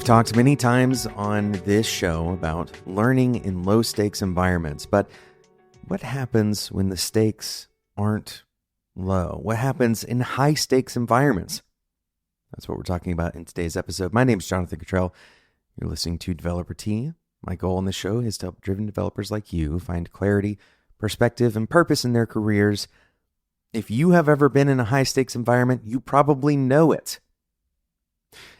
talked many times on this show about learning in low-stakes environments, but what happens when the stakes aren't low? What happens in high-stakes environments? That's what we're talking about in today's episode. My name is Jonathan Cottrell. You're listening to Developer Tea. My goal on this show is to help driven developers like you find clarity, perspective, and purpose in their careers. If you have ever been in a high-stakes environment, you probably know it.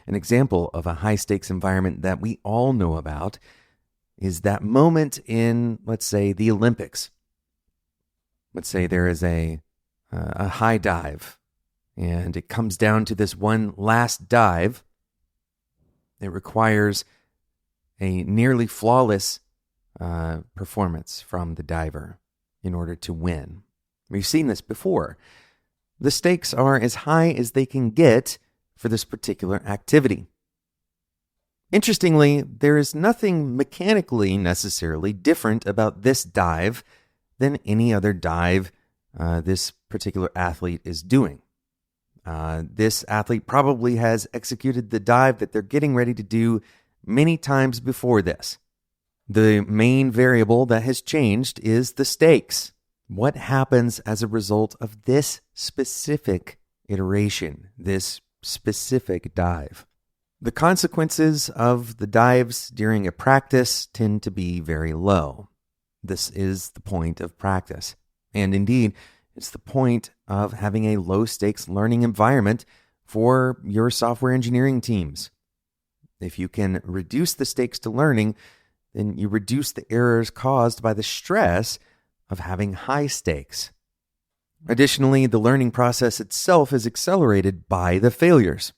An example of a high-stakes environment that we all know about is that moment in, let's say, the Olympics. Let's say there is a high dive, and it comes down to this one last dive. It requires a nearly flawless performance from the diver in order to win. We've seen this before. The stakes are as high as they can get for this particular activity. Interestingly, there is nothing mechanically necessarily different about this dive than any other dive this particular athlete is doing. This athlete probably has executed the dive that they're getting ready to do many times before this. The main variable that has changed is the stakes. What happens as a result of this specific iteration, this specific dive? The consequences of the dives during a practice tend to be very low. This is the point of practice. And indeed, it's the point of having a low-stakes learning environment for your software engineering teams. If you can reduce the stakes to learning, then you reduce the errors caused by the stress of having high stakes. Additionally, the learning process itself is accelerated by the failures.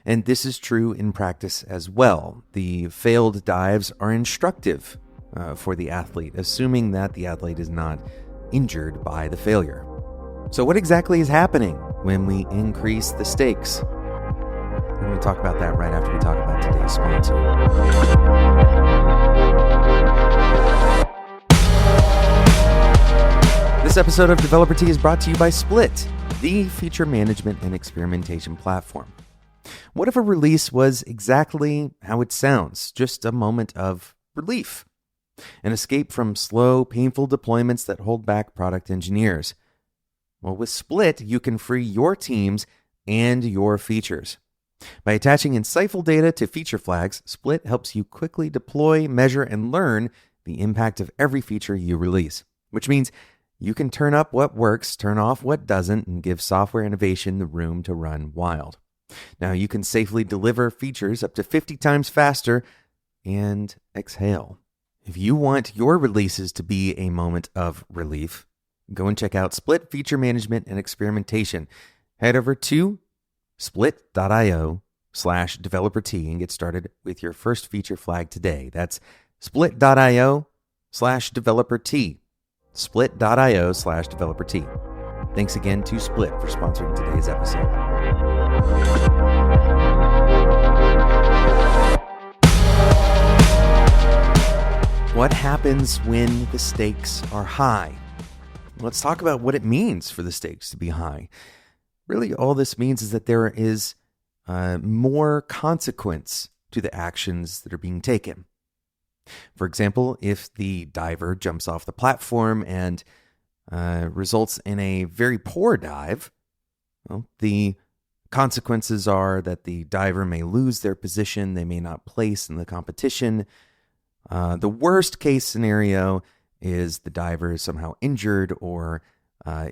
And this is true in practice as well. The failed dives are instructive for the athlete, assuming that the athlete is not injured by the failure. So what exactly is happening when we increase the stakes? We're going to talk about that right after we talk about today's sponsor. This episode of Developer Tea is brought to you by Split, the feature management and experimentation platform. What if a release was exactly how it sounds? Just a moment of relief. An escape from slow, painful deployments that hold back product engineers. Well, with Split, you can free your teams and your features. By attaching insightful data to feature flags, Split helps you quickly deploy, measure, and learn the impact of every feature you release, which means you can turn up what works, turn off what doesn't, and give software innovation the room to run wild. Now, you can safely deliver features up to 50 times faster and exhale. If you want your releases to be a moment of relief, go and check out Split Feature Management and Experimentation. Head over to split.io/developer-t and get started with your first feature flag today. That's split.io/developer-t. split.io/developer-t. Thanks again to Split for sponsoring today's episode. What happens when the stakes are high? Let's talk about what it means for the stakes to be high. Really, all this means is that there is more consequence to the actions that are being taken. For example, if the diver jumps off the platform and results in a very poor dive, well, the consequences are that the diver may lose their position, they may not place in the competition. The worst case scenario is the diver is somehow injured or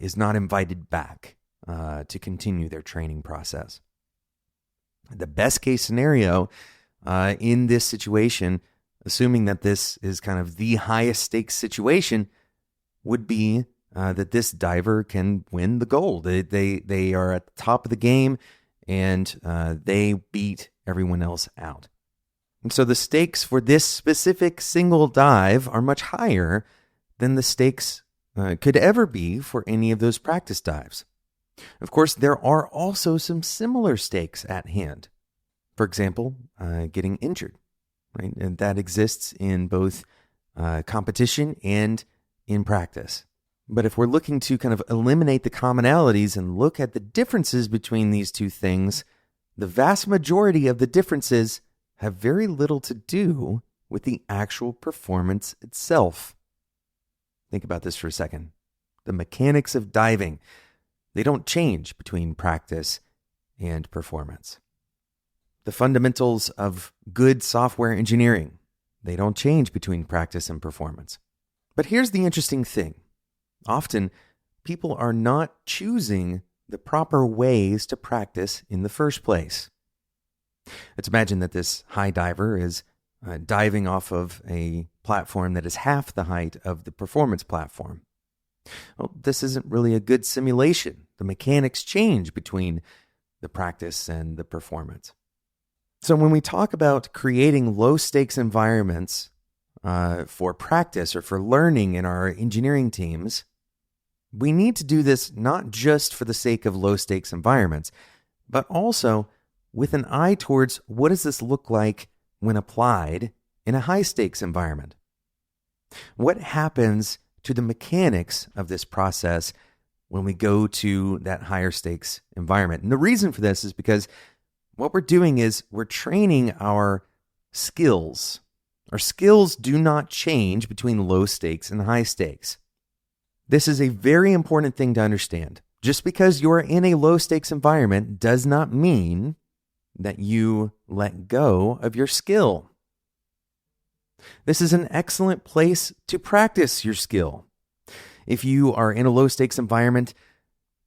is not invited back to continue their training process. The best case scenario in this situation, assuming that this is kind of the highest stakes situation, would be that this diver can win the gold. They are at the top of the game and they beat everyone else out. And so the stakes for this specific single dive are much higher than the stakes could ever be for any of those practice dives. Of course, there are also some similar stakes at hand. For example, getting injured, right? And that exists in both competition and in practice. But if we're looking to kind of eliminate the commonalities and look at the differences between these two things, the vast majority of the differences have very little to do with the actual performance itself. Think about this for a second. The mechanics of diving, they don't change between practice and performance. The fundamentals of good software engineering, they don't change between practice and performance. But here's the interesting thing. Often, people are not choosing the proper ways to practice in the first place. Let's imagine that this high diver is diving off of a platform that is half the height of the performance platform. Well, this isn't really a good simulation. The mechanics change between the practice and the performance. So when we talk about creating low-stakes environments for practice or for learning in our engineering teams, we need to do this not just for the sake of low-stakes environments, but also with an eye towards what does this look like when applied in a high-stakes environment? What happens to the mechanics of this process when we go to that higher stakes environment? And the reason for this is because what we're doing is we're training our skills. Our skills do not change between low stakes and high stakes. This is a very important thing to understand. Just because you're in a low stakes environment does not mean that you let go of your skill. This is an excellent place to practice your skill. If you are in a low stakes environment,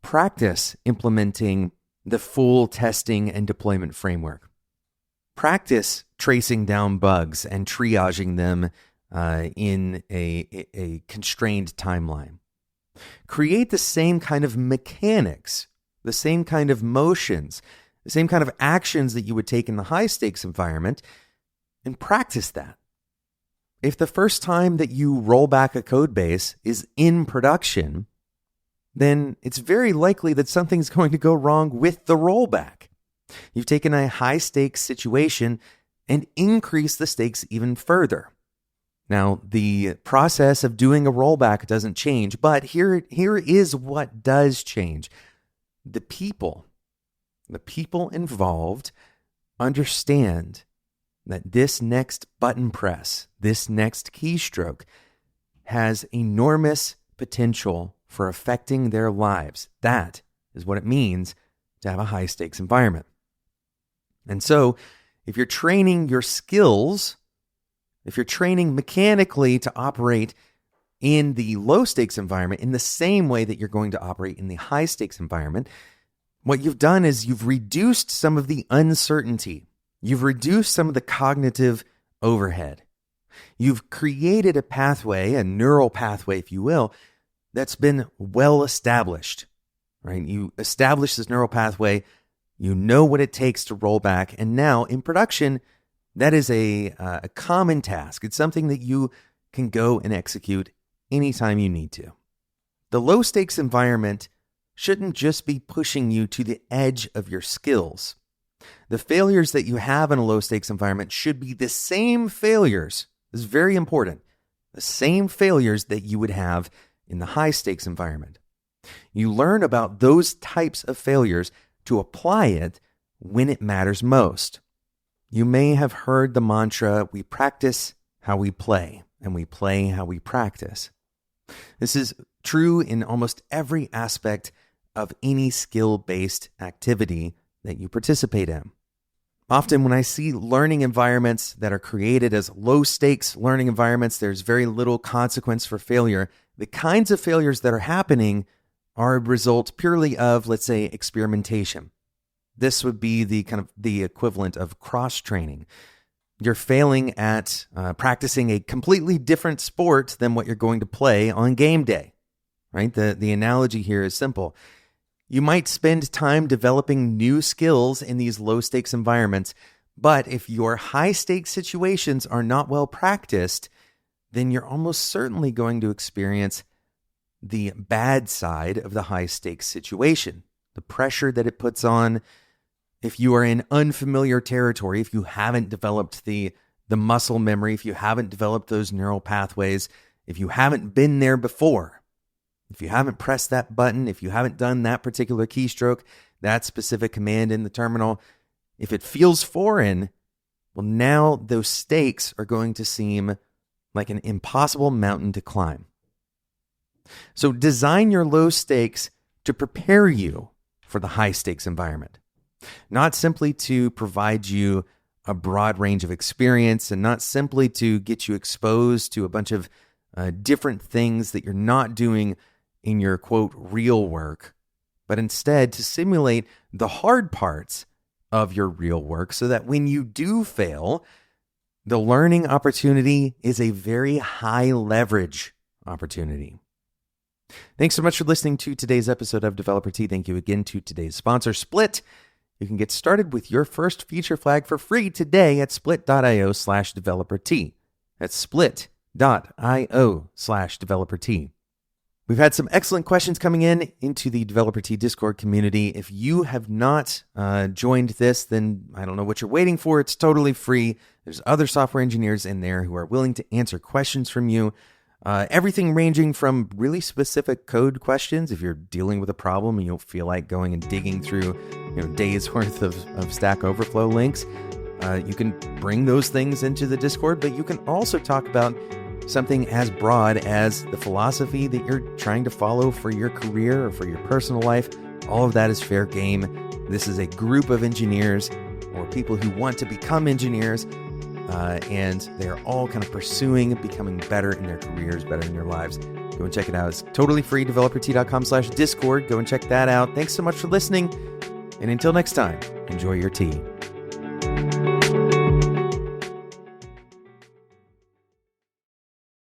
practice implementing the full testing and deployment framework. Practice tracing down bugs and triaging them in a constrained timeline. Create the same kind of mechanics, the same kind of motions, the same kind of actions that you would take in the high stakes environment, and practice that. If the first time that you roll back a code base is in production, then it's very likely that something's going to go wrong with the rollback. You've taken a high stakes situation and increased the stakes even further. Now, the process of doing a rollback doesn't change, but here is what does change. The people involved understand that this next button press, this next keystroke, has enormous potential for affecting their lives. That is what it means to have a high stakes environment. And so, if you're training your skills, if you're training mechanically to operate in the low stakes environment in the same way that you're going to operate in the high stakes environment, what you've done is you've reduced some of the uncertainty. You've reduced some of the cognitive overhead. You've created a pathway, a neural pathway, if you will, that's been well established, right? You establish this neural pathway, you know what it takes to roll back, and now in production, that is a common task. It's something that you can go and execute anytime you need to. The low stakes environment shouldn't just be pushing you to the edge of your skills. The failures that you have in a low stakes environment should be the same failures. This is very important. The same failures that you would have in the high stakes environment. You learn about those types of failures to apply it when it matters most. You may have heard the mantra, we practice how we play, and we play how we practice. This is true in almost every aspect of any skill-based activity that you participate in. Often when I see learning environments that are created as low-stakes learning environments, there's very little consequence for failure. The kinds of failures that are happening are a result purely of, let's say, experimentation. This would be the equivalent of cross-training. You're failing at practicing a completely different sport than what you're going to play on game day, right? The analogy here is simple. You might spend time developing new skills in these low-stakes environments, but if your high-stakes situations are not well practiced, then you're almost certainly going to experience the bad side of the high-stakes situation, the pressure that it puts on. If you are in unfamiliar territory, if you haven't developed the muscle memory, if you haven't developed those neural pathways, if you haven't been there before, if you haven't pressed that button, if you haven't done that particular keystroke, that specific command in the terminal, if it feels foreign, Well, now those stakes are going to seem like an impossible mountain to climb. So design your low stakes to prepare you for the high stakes environment, not simply to provide you a broad range of experience and not simply to get you exposed to a bunch of different things that you're not doing in your quote real work, but instead to simulate the hard parts of your real work so that when you do fail, the learning opportunity is a very high leverage opportunity. Thanks so much for listening to today's episode of Developer Tea. Thank you again to today's sponsor, Split. You can get started with your first feature flag for free today at split.io/developertea. That's split.io/developertea. We've had some excellent questions coming into the Developer Tea Discord community. If you have not joined this, then I don't know what you're waiting for. It's totally free. There's other software engineers in there who are willing to answer questions from you. Everything ranging from really specific code questions. If you're dealing with a problem and you don't feel like going and digging through days worth of Stack Overflow links, you can bring those things into the Discord, but you can also talk about something as broad as the philosophy that you're trying to follow for your career or for your personal life. All of that is fair game. This is a group of engineers or people who want to become engineers, and they're all kind of pursuing becoming better in their careers, better in their lives. Go and check it out. It's totally free, developertea.com/Discord. Go and check that out. Thanks so much for listening. And until next time, enjoy your tea.